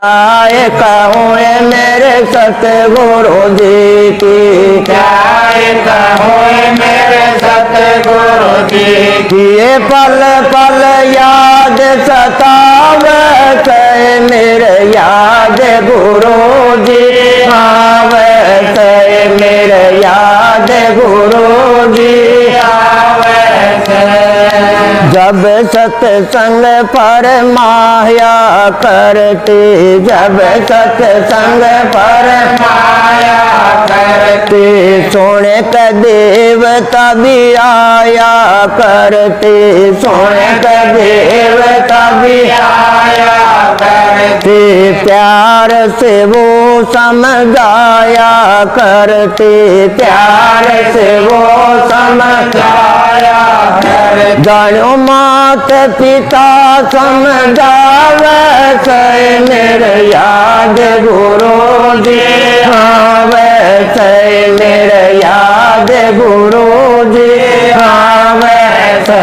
आए कहूँ मेरे सतगुरु जी की, चाहे कहो मेरे सतगुरु जी की। ये पल पल याद सतावत मेरे याद गुरु जी, आवत मेरे याद गुरु जी आवत। जब सत्संग पर माया करती, जब सत्संग पर माया करते सोने का देवता भी आया करते, सोने का देवता भी आया करते प्यार से वो समझाया करते, प्यार से वो समझाया करते। जानो मात पिता समझावत मेरे याद गुरु जी, हाँ वैसे मेरे याद गुरु जी, हाँ वैसे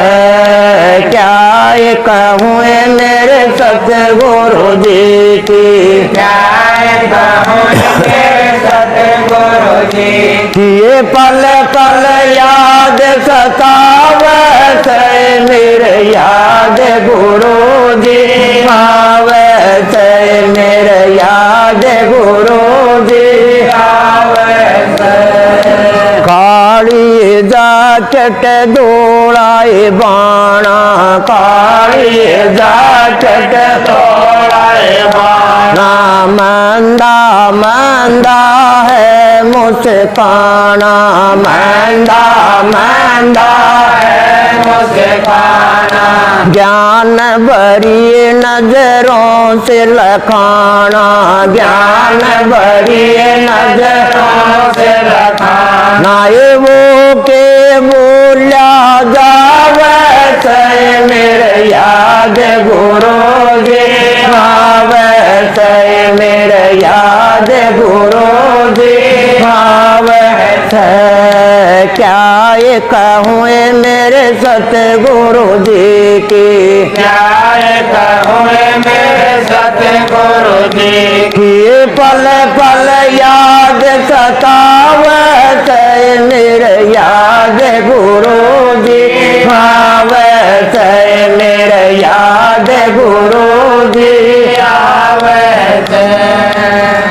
क्या ये कहूँ मेरे सतगुरु जी की, चाहे कहो मेरे सतगुरु जी की। ये पल पल याद सतावत मेरे याद गुरु जी, आवत मेरे याद गुरु जी आवत। काली जाचट दौड़ाए बाणा, काली जाचट तोड़ाए बाणा मंदा मंदा है मुस्काना, मंदा मंदा है मुस्काना। ज्ञान भरी नजरों से लखाना, ज्ञान भरी नजरों से लखाना। नाये वो के बोला जावत मेरे याद गुरु जी, आवत मेरे याद गुरु जी आवत। क्या ये कहूँ मेरे सतगुरु जी की, चाहे कहो मेरे सतगुरु जी की। ये पल पल याद सतावत मेरे याद गुरु जी, आवत मेरे याद गुरु जी आवत।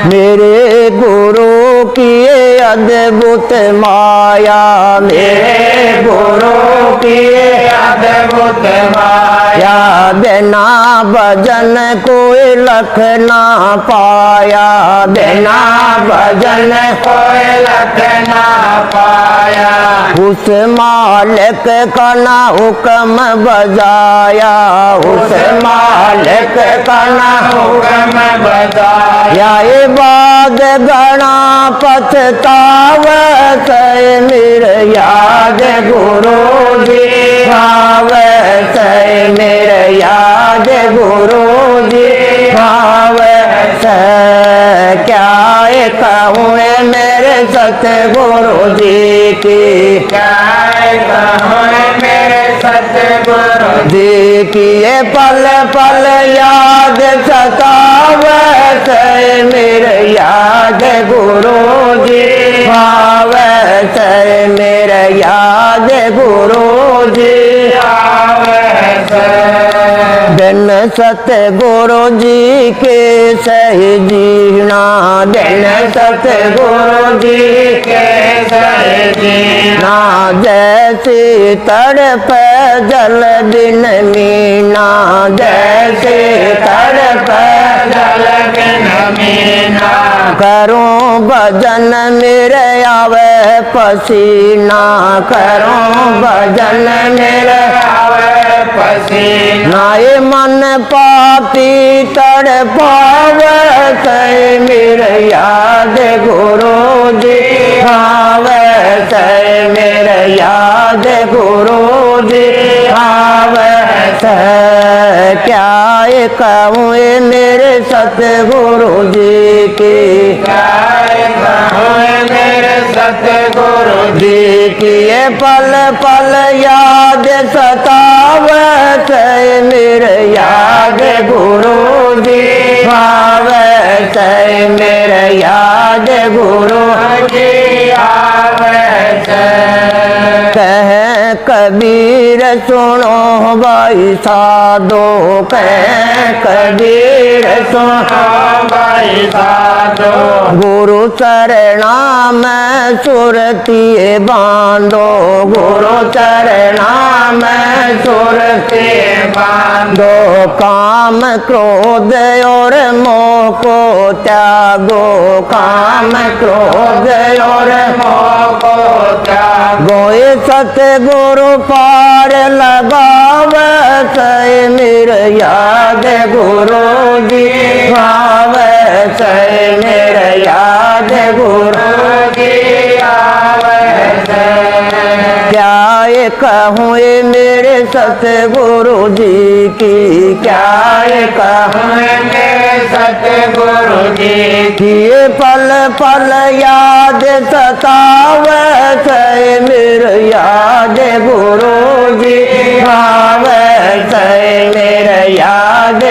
मेरे गुरु की अद्भुत माया, मेरे गुरु की अद्भुत माया बिना भजन कोई लख ना पाया, बिना भजन कोई लख ना पाया। उस मालिक का ना हुक्म बजाया, उस मालिक का ना हुक्म बजाया। ये बाद गणा पछतावत मेरे याद गुरु जी, आवत मेरे याद गुरु जी आवत। क्या ये कहूँ मेरे सतगुरु जी की, चाहे कहो मेरे सतगुरु जी की। ये पल पल याद सतावत मेरे याद गुरु जी, आवत मेरे याद गुरु जी आवत। बिन सतगुरु जी के सही जीना, बिन सतगुरु जी के सहे जीना। जैसे तड़प जल बिन मीना, जैसे तड़प जल बिन मीना। करूं भजन मेरे आवे पसीना, करूं भजन मेरे आवे पसीना। ये मन पापी तड़पावत मेरे याद गुरु जी, आवत मेरे याद गुरु जी आवत। क्या ये कहूँ मेरे सतगुरु जी की, चाहे कहो मेरे सतगुरु जी की। ये पल पल याद सतावत मेरे याद गुरु जी भावे से मेरे याद गुरु जी आवे से कह कबीर सुनो भाई साधो कह कबीर सुनो भाई साधो गुरु चरणा में सुरती बांधो गुरु चरणा में सुरती बांधो काम क्रोध और मोह को त्यागो काम क्रोध और मोह को त्यागो सतगुरु पार लगावे से मेरे याद गुरु जी आवे से मेरे याद गुरु जी आवे से क्या ये कहूँ ये मेरे सतगुरु जी की क्या ये कहूँ मेरे सतगुरु जी कि ये पल पल याद सतावे से मेरे याद गुरु जी आवे से मेरे याद